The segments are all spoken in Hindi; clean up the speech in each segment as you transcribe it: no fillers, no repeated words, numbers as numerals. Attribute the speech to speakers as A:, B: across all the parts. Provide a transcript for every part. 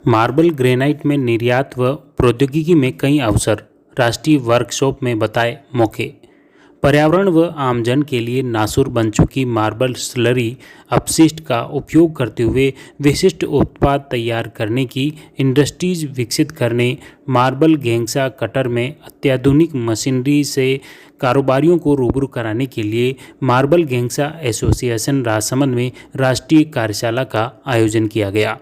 A: मार्बल ग्रेनाइट में निर्यात व प्रौद्योगिकी में कई अवसर, राष्ट्रीय वर्कशॉप में बताए मौके। पर्यावरण व आमजन के लिए नासुर बन चुकी मार्बल स्लरी अपशिष्ट का उपयोग करते हुए विशिष्ट उत्पाद तैयार करने की इंडस्ट्रीज विकसित करने, मार्बल गेंगसा कटर में अत्याधुनिक मशीनरी से कारोबारियों को रूबरू कराने के लिए मार्बल गेंगसा एसोसिएशन राजसमंद में राष्ट्रीय कार्यशाला का आयोजन किया गया।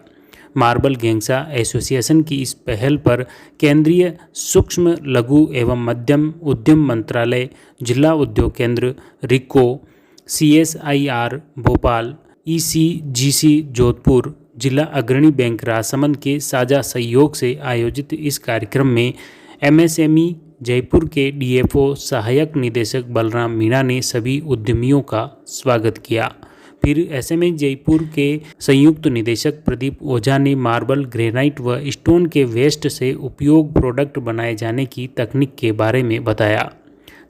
A: मार्बल गेंगसा एसोसिएशन की इस पहल पर केंद्रीय सूक्ष्म लघु एवं मध्यम उद्यम मंत्रालय, जिला उद्योग केंद्र रिको, सीएसआईआर भोपाल, ईसीजीसी जोधपुर, जिला अग्रणी बैंक राजसमंद के साझा सहयोग से आयोजित इस कार्यक्रम में एमएसएमई जयपुर के डीएफओ सहायक निदेशक बलराम मीणा ने सभी उद्यमियों का स्वागत किया। फिर एसएमई जयपुर के संयुक्त निदेशक प्रदीप ओझा ने मार्बल ग्रेनाइट व स्टोन के वेस्ट से उपयोग प्रोडक्ट बनाए जाने की तकनीक के बारे में बताया।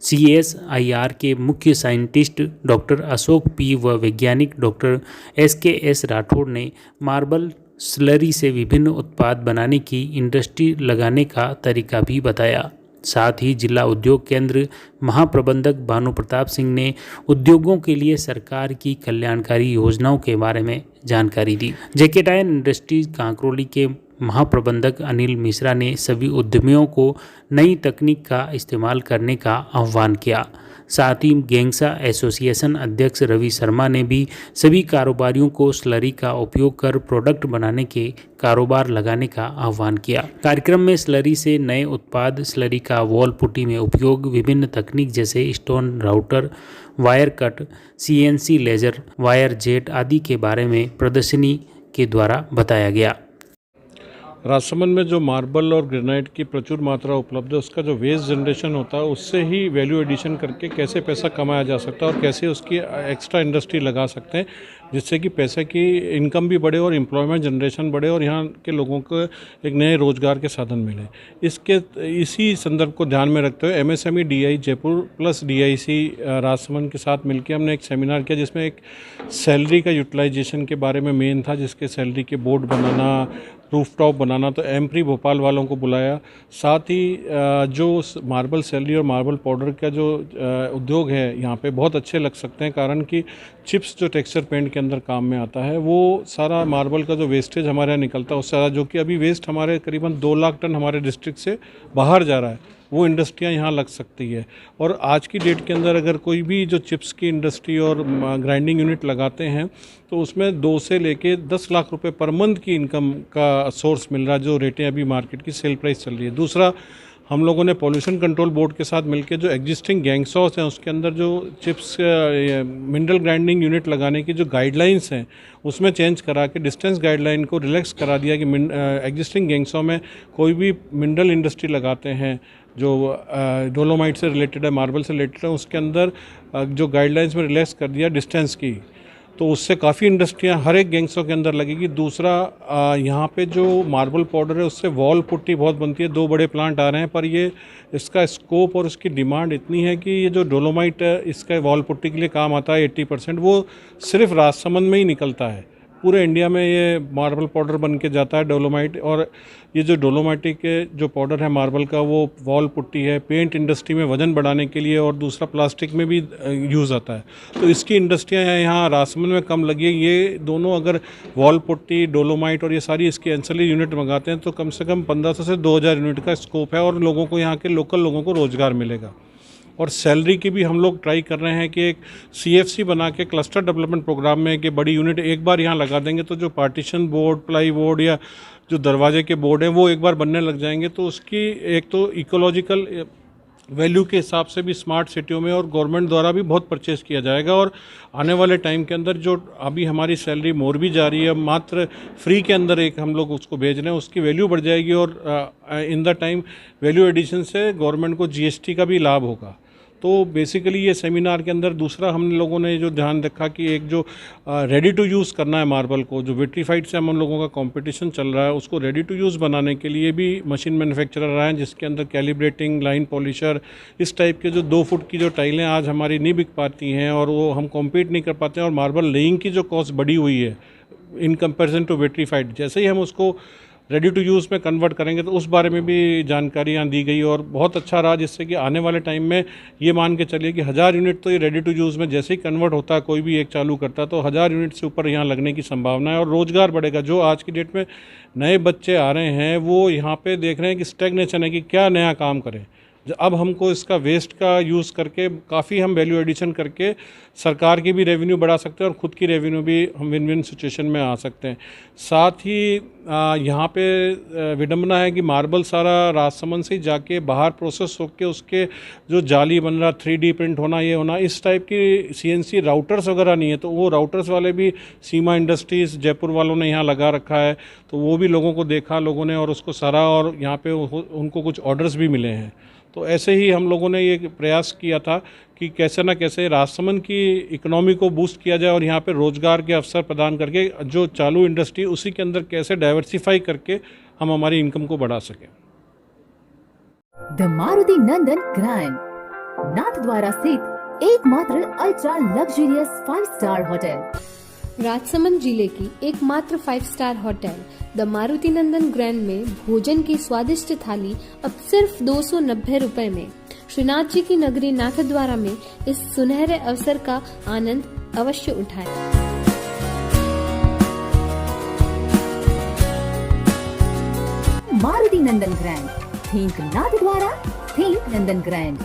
A: सीएसआईआर के मुख्य साइंटिस्ट डॉक्टर अशोक पी व वैज्ञानिक डॉक्टर एस राठौड़ ने मार्बल स्लरी से विभिन्न उत्पाद बनाने की इंडस्ट्री लगाने का तरीका भी बताया। साथ ही जिला उद्योग केंद्र महाप्रबंधक भानु प्रताप सिंह ने उद्योगों के लिए सरकार की कल्याणकारी योजनाओं के बारे में जानकारी दी। जेके टायर इंडस्ट्रीज कांकरोली के महाप्रबंधक अनिल मिश्रा ने सभी उद्यमियों को नई तकनीक का इस्तेमाल करने का आह्वान किया। साथ ही गेंगसा एसोसिएशन अध्यक्ष रवि शर्मा ने भी सभी कारोबारियों को स्लरी का उपयोग कर प्रोडक्ट बनाने के कारोबार लगाने का आह्वान किया। कार्यक्रम में स्लरी से नए उत्पाद, स्लरी का वॉल पुट्टी में उपयोग, विभिन्न तकनीक जैसे stone router, wire cut, CNC laser, wire jet आदि के बारे में प्रदर्शनी के द्वारा बताया गया।
B: राजसमंद में जो मार्बल और ग्रेनाइट की प्रचुर मात्रा उपलब्ध है, उसका जो वेस्ट जनरेशन होता है उससे ही वैल्यू एडिशन करके कैसे पैसा कमाया जा सकता है और कैसे उसकी एक्स्ट्रा इंडस्ट्री लगा सकते हैं जिससे कि पैसे की इनकम भी बढ़े और एम्प्लॉयमेंट जनरेशन बढ़े और यहाँ के लोगों को एक नए रोजगार के साधन मिले। इसी संदर्भ को ध्यान में रखते हुए MSME DI Jaipur plus DIC Rajsamand के साथ मिलकर हमने एक सेमिनार किया जिसमें एक सैलरी का यूटिलाइजेशन के बारे में मेन था, जिसके सैलरी के बोर्ड बनाना, रूफटॉप बनाना, तो एमप्री भोपाल वालों को बुलाया। साथ ही जो मार्बल सैलरी और मार्बल पाउडर का जो उद्योग है यहाँ पे बहुत अच्छे लग सकते हैं, कारण कि चिप्स जो टेक्सचर पेंट के अंदर काम में आता है वो सारा मार्बल का जो वेस्टेज हमारे यहाँ निकलता है उससे ज़्यादा, जो कि अभी वेस्ट हमारे करीबन 2 लाख टन हमारे डिस्ट्रिक्ट से बाहर जा रहा है, वो इंडस्ट्रियाँ यहाँ लग सकती है। और आज की डेट के अंदर अगर कोई भी जो चिप्स की इंडस्ट्री और ग्राइंडिंग यूनिट लगाते हैं तो उसमें 2 से लेके 10 लाख रुपए पर मंथ की इनकम का सोर्स मिल रहा है, जो रेटें अभी मार्केट की सेल प्राइस चल रही है। दूसरा, हम लोगों ने पॉल्यूशन कंट्रोल बोर्ड के साथ मिलकर जो एग्जिस्टिंग गैंगसॉस हैं उसके अंदर जो चिप्स मिनरल ग्राइंडिंग यूनिट लगाने की जो गाइडलाइंस हैं उसमें चेंज करा के डिस्टेंस गाइडलाइन को रिलैक्स करा दिया कि एग्जिस्टिंग गैंगसॉ में कोई भी मिनरल इंडस्ट्री लगाते हैं जो डोलोमाइट से रिलेटेड है, मार्बल से रिलेटेड है, उसके अंदर जो गाइडलाइंस में रिलैक्स कर दिया डिस्टेंस की, तो उससे काफ़ी इंडस्ट्रियां हर एक गैंगसॉ के अंदर लगेगी। दूसरा, यहाँ पे जो मार्बल पाउडर है उससे वॉल पुट्टी बहुत बनती है, 2 बड़े प्लांट आ रहे हैं, पर ये इसका स्कोप और उसकी डिमांड इतनी है कि ये जो डोलोमाइट है इसका वॉल पुट्टी के लिए काम आता है 80%, वो सिर्फ राजसमंद में ही निकलता है। पूरे इंडिया में ये मार्बल पाउडर बन के जाता है डोलोमाइट, और ये जो डोलोमाइटिक जो पाउडर है मार्बल का वो वॉल पुट्टी है, पेंट इंडस्ट्री में वजन बढ़ाने के लिए, और दूसरा प्लास्टिक में भी यूज़ आता है। तो इसकी इंडस्ट्रियाँ यहाँ राजसमंद में कम लगी है। ये दोनों अगर वॉल पुट्टी, डोलोमाइट और ये सारी इसकी एंसिलरी यूनिट मंगाते हैं तो कम से कम 1500 से 2000 यूनिट का स्कोप है और लोगों को, यहाँ के लोकल लोगों को रोज़गार मिलेगा। और सैलरी की भी हम लोग ट्राई कर रहे हैं कि एक सीएफसी बना के क्लस्टर डेवलपमेंट प्रोग्राम में कि बड़ी यूनिट एक बार यहाँ लगा देंगे तो जो पार्टीशन बोर्ड, प्लाई बोर्ड या जो दरवाजे के बोर्ड हैं वो एक बार बनने लग जाएंगे, तो उसकी एक तो इकोलॉजिकल वैल्यू के हिसाब से भी स्मार्ट सिटियों में और गवर्नमेंट द्वारा भी बहुत परचेज़ किया जाएगा। और आने वाले टाइम के अंदर जो अभी हमारी सैलरी मोर भी जा रही है, मात्र फ्री के अंदर एक हम लोग उसको भेज रहे हैं, उसकी वैल्यू बढ़ जाएगी और in the time value addition से गवर्नमेंट को जीएसटी का भी लाभ होगा। तो बेसिकली ये सेमिनार के अंदर दूसरा हम लोगों ने जो ध्यान रखा कि एक जो रेडी टू यूज़ करना है मार्बल को, जो विट्रीफाइड से हम लोगों का कंपटीशन चल रहा है, उसको रेडी टू यूज़ बनाने के लिए भी मशीन मैन्युफैक्चरर आए हैं, जिसके अंदर कैलिब्रेटिंग, लाइन पॉलिशर, इस टाइप के जो 2 फुट की जो टाइलें आज हमारी नहीं बिक पाती हैं और वो हम कॉम्पीट नहीं कर पाते हैं, और मार्बल लेइंग की जो कॉस्ट बढ़ी हुई है इन कंपेरिजन टू विट्रीफाइड, जैसे ही हम उसको रेडी टू यूज़ में कन्वर्ट करेंगे, तो उस बारे में भी जानकारियाँ दी गई और बहुत अच्छा रहा, जिससे कि आने वाले टाइम में ये मान के चलिए कि 1000 यूनिट तो ये रेडी टू यूज़ में जैसे ही कन्वर्ट होता है, कोई भी एक चालू करता है तो 1000 यूनिट से ऊपर यहाँ लगने की संभावना है और रोज़गार बढ़ेगा। जो आज की डेट में नए बच्चे आ रहे हैं वो यहाँ पे देख रहे हैं कि स्टैग्नेशन है कि क्या नया काम करें। अब हमको इसका वेस्ट का यूज़ करके काफ़ी हम वैल्यू एडिशन करके सरकार की भी रेवेन्यू बढ़ा सकते हैं और ख़ुद की रेवेन्यू भी हम विन विन सिचुएशन में आ सकते हैं। साथ ही यहाँ पे विडंबना है कि मार्बल सारा राजसमंद से जाके बाहर प्रोसेस होके उसके जो जाली बन रहा, 3D प्रिंट होना, ये होना, इस टाइप की CNC राउटर्स वगैरह नहीं है, तो वो राउटर्स वाले भी सीमा इंडस्ट्रीज़ जयपुर वालों ने यहाँ लगा रखा है, तो वो भी लोगों को देखा लोगों ने और उसको सराहा और यहाँ पे उनको कुछ ऑर्डर्स भी मिले हैं। तो ऐसे ही हम लोगों ने ये प्रयास किया था कि कैसे ना कैसे राजसमंद की इकोनॉमी को बूस्ट किया जाए और यहाँ पे रोज़गार के अवसर प्रदान करके जो चालू इंडस्ट्री उसी के अंदर कैसे डाइवर्सिफाई करके हम हमारी इनकम को बढ़ा सकें।
C: The Maruti Nandan grand, Nathdwara स्थित एकमात्र ultra luxurious five-star hotel.
D: Rajsamand जिले की एकमात्र 5 star hotel the Maruti Nandan grand में भोजन की स्वादिष्ट थाली अब सिर्फ 290 रुपए में। श्रीनाथ जी की नगरी नाथद्वारा में इस सुनहरे अवसर का आनंद अवश्य उठाएं।
C: मारुति नंदन ग्रैंड, थिंक नाथद्वारा, थिंक नंदन ग्रैंड।